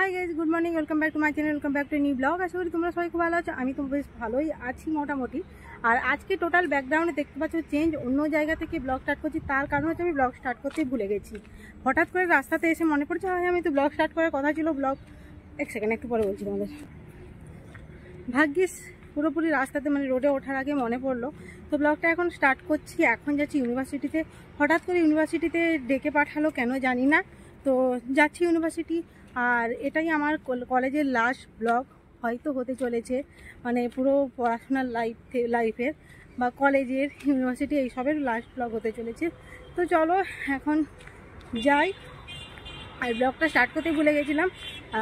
High guys, good morning, welcome back to my channel, welcome back to new vlog. আশা করি তোমরা সবাই খুব ভালো আছো। আমি তো বেশ ভালোই আছি মোটামুটি। আর আজকে টোটাল ব্যাকগ্রাউন্ডে দেখতে পাচ্ছ চেঞ্জ, অন্য জায়গা থেকে ব্লগ স্টার্ট করছি। তার কারণ হচ্ছে আমি ব্লগ স্টার্ট করতেই ভুলে গেছি। হঠাৎ করে রাস্তাতে এসে মনে পড়ছে আমি তো ব্লগ স্টার্ট করার কথা ছিল। ব্লগ এক সেকেন্ড একটু পরে বলছি তোমাদের। ভাগ্যিস পুরোপুরি রাস্তাতে মানে রোডে ওঠার আগে মনে পড়লো। তো ব্লগটা এখন স্টার্ট করছি। এখন যাচ্ছি ইউনিভার্সিটিতে। হঠাৎ করে ইউনিভার্সিটিতে ডেকে পাঠালো কেন জানি না, তো যাচ্ছি ইউনিভার্সিটি। আর এটাই আমার কলেজের লাস্ট ব্লগ হয়তো হতে চলেছে, মানে পুরো পড়াশোনার লাইফের বা কলেজের ইউনিভার্সিটি এইসবের লাস্ট ব্লগ হতে চলেছে। তো চলো এখন যাই। আর ব্লগটা স্টার্ট করতে ভুলে গেছিলাম।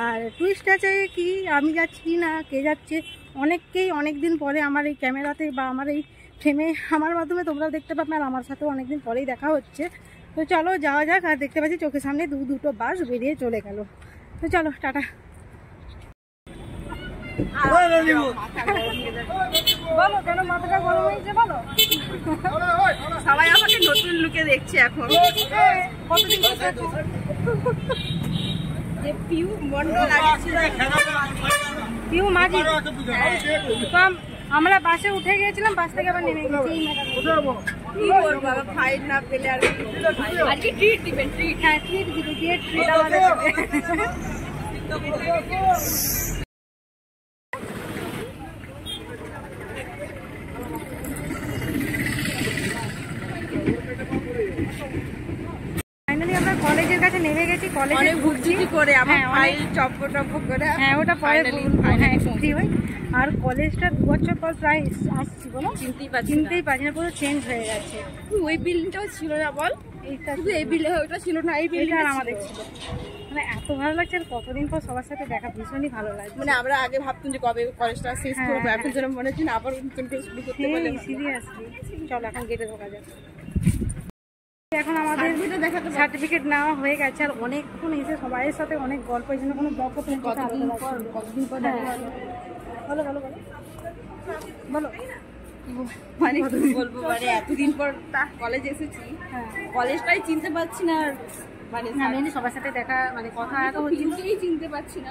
আর টুইস্ট আছে কি, আমি যাচ্ছি না কে যাচ্ছে, অনেককেই অনেক দিন পরে আমার এই ক্যামেরাতে বা আমার এই ফ্রেমে আমার মাধ্যমে তোমরাও দেখতে পাবে, আর আমার সাথেও অনেকদিন পরেই দেখা হচ্ছে। তো চলো যাওয়া যাক। আর দেখতে পাচ্ছি চোখের সামনে দুটো বাস বেরিয়ে চলে গেল। তো চলো টাটা। বলো কেন মাথাটা গরম হয়েছে বলো। সবাই আমাকে নতুন লুকে দেখছে এখন। কতদিন যে পিউ মন্ডল আসছিল, পিউ মাঝি, তো আমরা বাসে উঠে গিয়েছিলাম, বাস থেকে আবার নেমে গেছি। কি করবো বাবা, ফাইট না পেলে আর আজকে ট্রিট দিবেন। ট্রিট, হ্যাঁ ট্রিট দিবে, ট্রিট আমাদের। ফাইনালি আমরা কলেজের কাছে নেমে গেছি। কলেজে ঘুরছি করে আমার ফাইল চপ্প করে, হ্যাঁ ওটা পরে ফ্রি হয়। আর কলেজটা 2 বছর পর প্রায় আসছি, বলো চিনতেই পারছি না, পুরো চেঞ্জ হয়ে গেছে। ওই বিল্ডিংটাও ছিল না বল, এইটা শুধু এই বিল্ডিং ওটা ছিল না, এই বিল্ডিং আর আমাদের ছিল। মানে এত ভালো লাগছে, আর কতদিন পর সবার সাথে দেখা, ভীষণই ভালো লাগছে। মানে আমরা আগে ভাবতাম যে কবে কলেজটা শেষ করবো, এখন যেন মনে হচ্ছে না আবার নতুন করে শুরু করতে পারলে। সিরিয়াসলি চলো এখন গেটে ঢোকা যাক। এখন আমাদের সার্টিফিকেট নেওয়া হয়ে গেছে। আর অনেকক্ষণ এসে সবাইয়ের সাথে অনেক গল্প, এই জন্য কোনো ব্লগ করতে কতদিন পর বলো বলো বলো বলো। মানে কি বলবো, মানে এতদিন পর কলেজে এসেছি, কলেজটাই চিনতে পারছি না। আর মানে সবার সাথে দেখা, মানে কথা চিনতে পারছি না।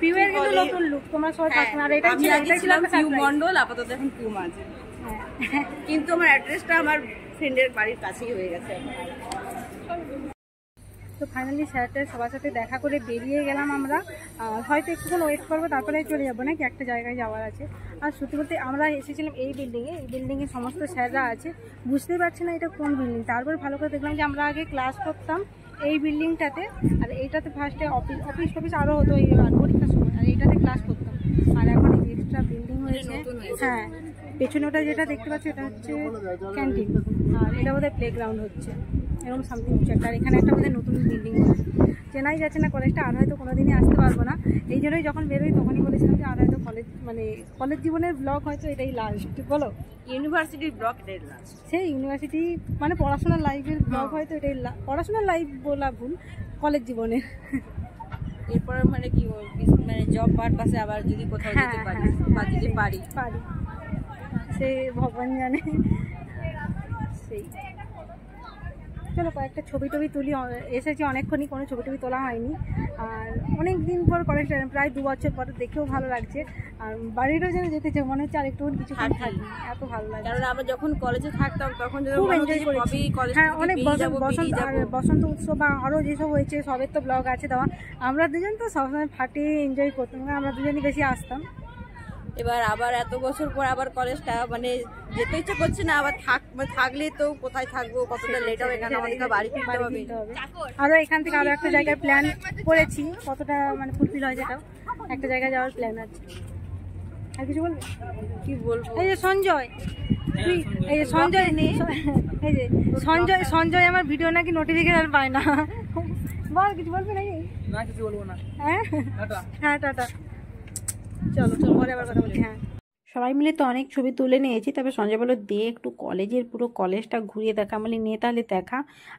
পিউয়ের কিন্তু নতুন লুক তোমরা সবাই পাচ্ছ। আর এটা ছিলাম পিউ মন্ডল, আপাতত এখন পিউ মাঝি। কিন্তু আমার অ্যাড্রেসটা আমার ফ্রেন্ডের বাড়ির কাছেই হয়ে গেছে। তো ফাইনালি স্যারটার সবার সাথে দেখা করে বেরিয়ে গেলাম আমরা। হয়তো একটুক্ষণ ওয়েট করবো, তারপরে চলে যাবো নাকি একটা জায়গায় যাওয়ার আছে। আর সত্যি বলতে আমরা এসেছিলাম এই বিল্ডিংয়ে সমস্ত স্যাররা আছে। বুঝতেই পারছি না এটা কোন বিল্ডিং। তারপর ভালো করে দেখলাম যে আমরা আগে ক্লাস করতাম এই বিল্ডিংটাতে, আর এইটাতে ফার্স্টে অফিস আরও হতো এই পরীক্ষার সময়, আর এইটাতে ক্লাস করতাম। আর এখন এই এক্সট্রা বিল্ডিং হয়েছে। হ্যাঁ, পেছনে ওটা যেটা দেখতে পাচ্ছি এটা হচ্ছে ক্যান্টিন, আর এটা বোধহয় প্লেগ্রাউন্ড হচ্ছে, এরকম সামথিং কিছু একটা। আর এখানে একটা বোধহয় নতুন বিল্ডিং হচ্ছে। চেনাই যাচ্ছে না কলেজটা, আর হয়তো কোনোদিনই আসতে পারবো না। এই জন্যই যখন বেরোই তখনই বলেছিলাম যে আর হয়তো কলেজ জীবনের ব্লগ হয়তো এটাই লাস্ট। বলো ইউনিভার্সিটির ব্লগ এটাই লাস্ট। সেই ইউনিভার্সিটি মানে পড়াশোনার লাইফের ব্লগ হয়তো এটাই পড়াশোনার লাইফ বলা ভুল, কলেজ জীবনের। এরপর মানে কি মানে জব পারপাসে আবার যদি কোথাও যেতে পারি বা যদি পারি সে ভগবান জানে। সেই চলো কয়েকটা ছবি তুলি। এসেছি অনেকক্ষণই, কোনো ছবি তোলা হয়নি। আর অনেক দিন পর কলেজটা, প্রায় 2 বছর পর, দেখেও ভালো লাগছে। আর বাড়িরও যেন যেতে চাই, মনে হচ্ছে আর একটু কিছু থাকি, এত ভালো লাগে। কারণ আমরা যখন কলেজে থাকতাম তখন খুব এনজয় করেছি। হ্যাঁ, অনেক বসন্ত উৎসব বা আরও যেসব হয়েছে সবের তো ব্লগ আছে দেওয়া। আমরা দুজন তো সবসময় ফাটিয়ে এনজয় করতাম, আমরা দুজনই বেশি আসতাম। এবার আবার এত বছর পর আবার কলেজটা মানে যেতে ইচ্ছা করছে না। আবার থাকলে তো কোথায় থাকবো, কতটা লেট হবে, এখানে আমাদেরকে বাড়ি ফিরতে হবে। আরও এখান থেকে আরও একটা জায়গায় প্ল্যান করেছি, কতটা মানে ফুলফিল হয় সেটাও। একটা জায়গায় যাওয়ার প্ল্যান আছে। আর কিছু বলবো? কি বলবো, এই যে সঞ্জয়, এই যে সঞ্জয় নেই, এই যে সঞ্জয় আমার ভিডিও নাকি নোটিফিকেশন পায় না। বল, কিছু বলবি নাকি? না কিছু বলবো না। হ্যাঁ টাটা। চলো পরে আবার কথা বলি। হ্যাঁ, সবাই মিলে তো অনেক ছবি তুলে নিয়েছি। তবে সঞ্জয় বললো দে একটু কলেজের পুরো কলেজটা ঘুরিয়ে দেখা, মানে নিয়ে তাহলে দেখা।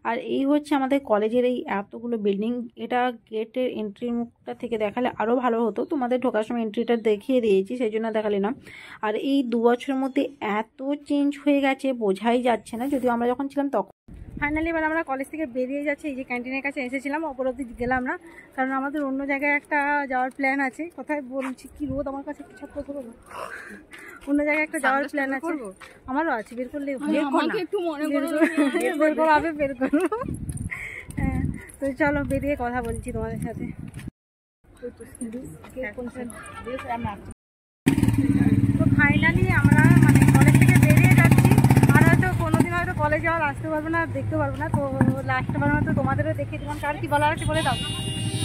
আর এই হচ্ছে আমাদের কলেজের এই এতগুলো বিল্ডিং। এটা গেটের এন্ট্রির মুখটা থেকে দেখালে আরও ভালো হতো, তোমাদের ঢোকার সময় এন্ট্রিটা দেখিয়ে দিয়েছি, সেই জন্য দেখালে না। আর এই 2 বছরের মধ্যে এত চেঞ্জ হয়ে গেছে বোঝাই যাচ্ছে না, যদিও আমরা যখন ছিলাম তখন ফাইনালি এবার আমরা কলেজ থেকে বেরিয়ে যাচ্ছি। এই যে ক্যান্টিনের কাছে এসেছিলাম, অপর অব্দি গেলাম না, কারণ আমাদের অন্য জায়গায় একটা যাওয়ার প্ল্যান আছে। কোথায় বলছি কি রোদ আমার কাছে ছাত্র করবো না, অন্য জায়গায় একটা যাওয়ার প্ল্যান আছে। আমারও আছে, বের করলে একটু মনে বের করো, আবে বের করো। হ্যাঁ, তো চলো বেরিয়ে কথা বলছি তোমাদের সাথে। তো ফাইনালি আমরা মানে কলেজ থেকে বেরিয়ে যাচ্ছি, আর হয়তো কোনোদিন হয়তো কলেজ যাওয়ার আসতে পারবো না, দেখতে পারবো না। তো লাস্টে বার হয়তো তোমাদেরও দেখে দিলাম। কার কি বলার আছে বলে দাও।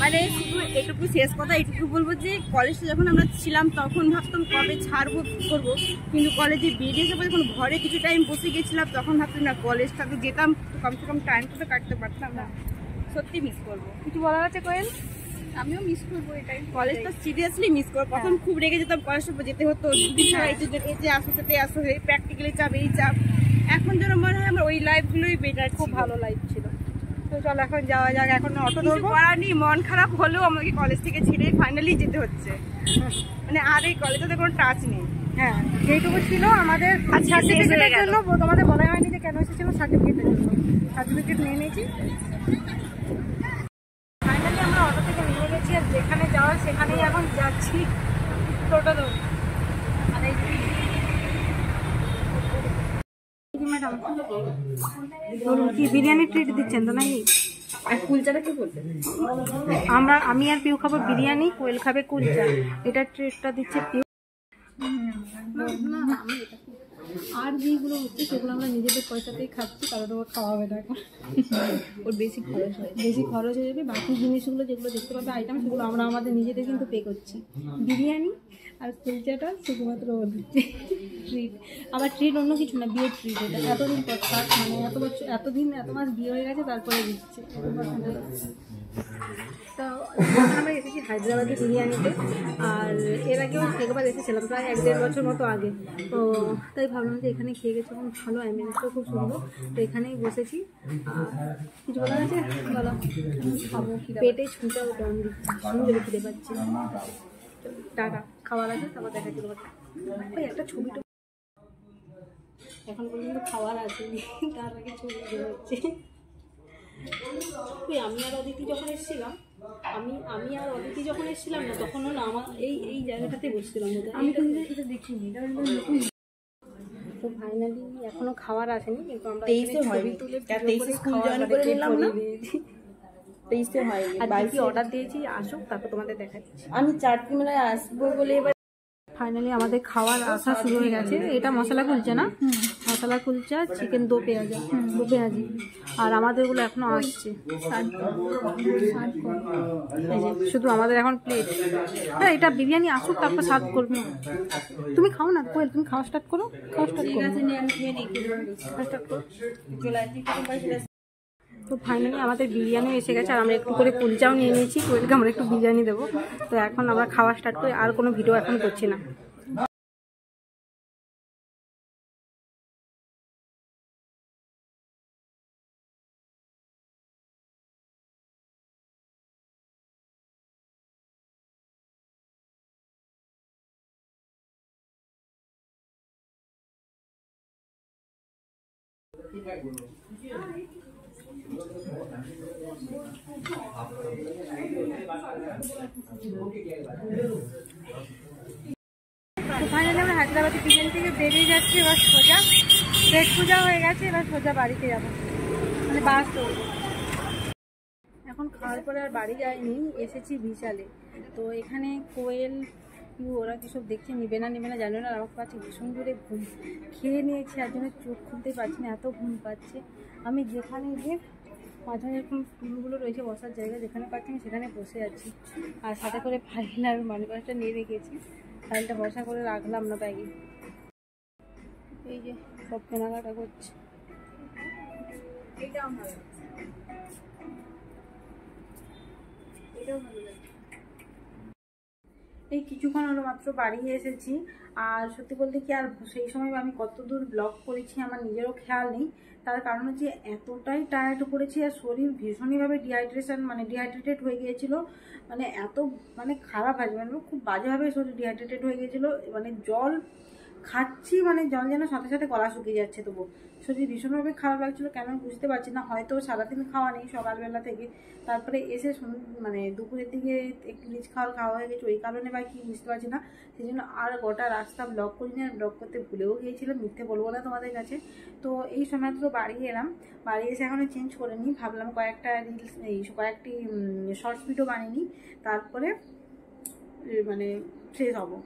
মানে শুধু এটুকু শেষ কথা এটুকু বলবো যে কলেজে যখন আমরা ছিলাম তখন ভাবতাম কবে ছাড়বো কী করবো, কিন্তু কলেজে বেরিয়ে যাবো যখন ঘরে কিছু টাইম বসে গেছিলাম তখন ভাবতাম না কলেজটাতে যেতাম কমসে কম টাইমটা তো কাটতে পারতাম না। সত্যি মিস করবো। কিছু বলার আছে কোয়েল? আমিও মিস করবো এটাই, কলেজটা সিরিয়াসলি মিস করবো। প্রথম খুব রেগে যেতাম, কলেজটা যেতে হতো দুদিন ছাড়া, এতে আসো সেতে আসো, প্র্যাকটিক্যালি চাপ এই চাপ। এখন যেন মনে হয় আমার ওই লাইফগুলোই বেটার, খুব ভালো লাইফ ছিল। তো চলো এখন যাওয়া যাক, এখন অটো ধরবো। করার নেই, মন খারাপ হলেও আমাকে কলেজ থেকে ছেড়ে ফাইনালি যেতে হচ্ছে। মানে আর এই কলেজে কোনো টাচ নেই। হ্যাঁ, যেটুকু ছিল আমাদের সার্টিফিকেটের জন্য, তোমাদের বলা হয়নি যে কেন এসেছিল, সার্টিফিকেটের জন্য সার্টিফিকেট নিয়ে নিয়েছি। ফাইনালি আমরা অটো থেকে নেমে গেছি, আর যেখানে যাওয়ার সেখানেই এখন যাচ্ছি। টোটো ধর। আর এই ম্যাডাম বলুন, কি বিরিয়ানি ট্রিট দিচ্ছেন তো নাকি? আর কুলচাটা কি বলবেন? আমি আর পিউ খাবো বিরিয়ানি, কোয়েল খাবে কুলচা। এটা ট্রিটটা দিচ্ছে পিউ। আর যেগুলো হচ্ছে সেগুলো আমরা নিজেদের পয়সাতেই খাচ্ছি, কারণ ওর খাওয়া হবে না এখন, ওর বেশি খরচ হয়ে যাবে। বাকি জিনিসগুলো যেগুলো দেখতে পাবে আইটেম, সেগুলো আমরা আমাদের নিজেদের কিন্তু পে করছি। বিরিয়ানি আর কুলচাটা শুধুমাত্র ওর দিচ্ছে ট্রিট। আবার ট্রিট অন্য কিছু না, বিয়ের ট্রিট এটা। এতদিন পর মানে এত মাস বিয়ে হয়ে গেছে তারপরে দিচ্ছে। তো আমরা এসেছি হায়দ্রাবাদি বিরিয়ানিতে, আর এর আগেও একবার এসেছিলাম প্রায় 1-1.5 বছর মতো আগে। তো তাই ভাবলাম যে এখানে খেয়ে গেছে, এবং ভালো অ্যাম্বিয়েন্সটাও খুব সুন্দর। তো এখানেই বসেছি। আর কিছু বলার আছে বলো? খাবো, পেটে ছুঁচাও দম দিচ্ছে, সুন্দর খেতে পাচ্ছি। টাকা খাওয়ার আছে, তারপর দেখা ছিল ওই একটা ছবিটা এখন পর্যন্ত খাওয়ার আসেনি, তার আগে ছবি বেরোচ্ছে। আমি আর অদিতি যখন এসেছিলাম না, তখনও না আমার এই জায়গাটাতে বসছিলাম। আমি কিন্তু এটা দেখিনি, তো ফাইনালি এখনো খাবার আসেনি, কিন্তু আমরা 23 স্কুল জয়েন করে নিলাম না, 23 হয়। আর বাকি অর্ডার দিয়েছি, আসুক তারপর তোমাদের দেখাচ্ছি। আমি চাটনি মেলায় আসবো বলে এবার ফাইনালি আমাদের খাওয়ার আসা শুরু হয়ে গেছে। এটা মশলা কুলচা না? মশলা কুলচা, চিকেন দো পেঁয়াজি। আর আমাদেরগুলো এখনো আসছে। এই যে শুধু আমাদের এখন প্লেট। হ্যাঁ, এটা বিরিয়ানি আসুক তারপর সার্ভ করবো। তুমি খাও না কোয়েল, তুমি খাওয়া স্টার্ট করো। তো ফাইনালি আমাদের বিরিয়ানি এসে গেছে, আর আমরা একটু করে কুলচাও নিয়ে নিয়েছি। কোয়েলকে আমরা একটু বিরিয়ানি দেবো। তো এখন আমরা খাওয়া স্টার্ট করি, আর কোনো ভিডিও এখন করছি না। ফাইনালি আমরা হায়দ্রাবাদি বিরিয়ানি থেকে বেরিয়ে যাচ্ছি। এবার সোজা পেট পূজা হয়ে গেছে, এবার সোজা বাড়িতে যাবো, মানে বাস চলবো। এখন খাওয়ার পরে আর বাড়ি যাইনি, এসেছি বিশালে। তো এখানে কোয়েল ওরা কিসব দেখছে, নিবে না জানো না। আমার কাছে ভীষণ জোরে ঘুম খেয়ে নিয়েছি, আর জন্য চোখ খুলতেই পারছি না, এত ঘুম পাচ্ছে। আমি যেখানে গিয়ে মাঝে এরকম টুলগুলো রয়েছে বসার জায়গা, যেখানে পাচ্ছি আমি সেখানে বসে আছি। আর সাথে করে ফাইল আর মানি পার্সটা নিয়ে রেখেছি, ফাইলটা ভরসা করে রাখলাম না ব্যাগে। এই যে সব কেনাকাটা করছে। এটাও ভালো, এটাও ভালো লাগে। এই কিছুক্ষণ হলো মাত্র বাড়ি এসেছি। আর সত্যি বলতে কি, আর সেই সময় আমি কত দূর ব্লগ করেছি আমার নিজেরও খেয়াল নেই। তার কারণ হচ্ছে এতটাই টায়ার্ড পড়েছি, আর শরীর ভীষণইভাবে ডিহাইড্রেটেড হয়ে গিয়েছিল। এত খারাপ আছে, খুব বাজেভাবে শরীর ডিহাইড্রেটেড হয়ে গিয়েছিলো। জল খাচ্ছি মানে জল যেন সাথে সাথে গলা শুকিয়ে যাচ্ছে। তবু শরীর ভীষণভাবে খারাপ লাগছিলো, কেন বুঝতে পারছি না, হয়তো সারাদিন খাওয়া নেই সকালবেলা থেকে, তারপরে এসে মানে দুপুরের দিকে একটু রিচ খাওয়া হয়ে গেছে, ওই কারণে বা কি বুঝতে পারছি না। সেই জন্য আর গোটা রাস্তা ব্লক করি না, ব্লক করতে ভুলেও গিয়েছিলাম, মিথ্যে বলবো না তোমাদের কাছে। তো এই সময় তো বাড়ি এলাম, বাড়ি এসে এখনো চেঞ্জ করে নিই, ভাবলাম কয়েকটা রিলস কয়েকটি শর্টস ভিডিও বানিয়ে নিই, তারপরে মানে ফ্রেশ হবো।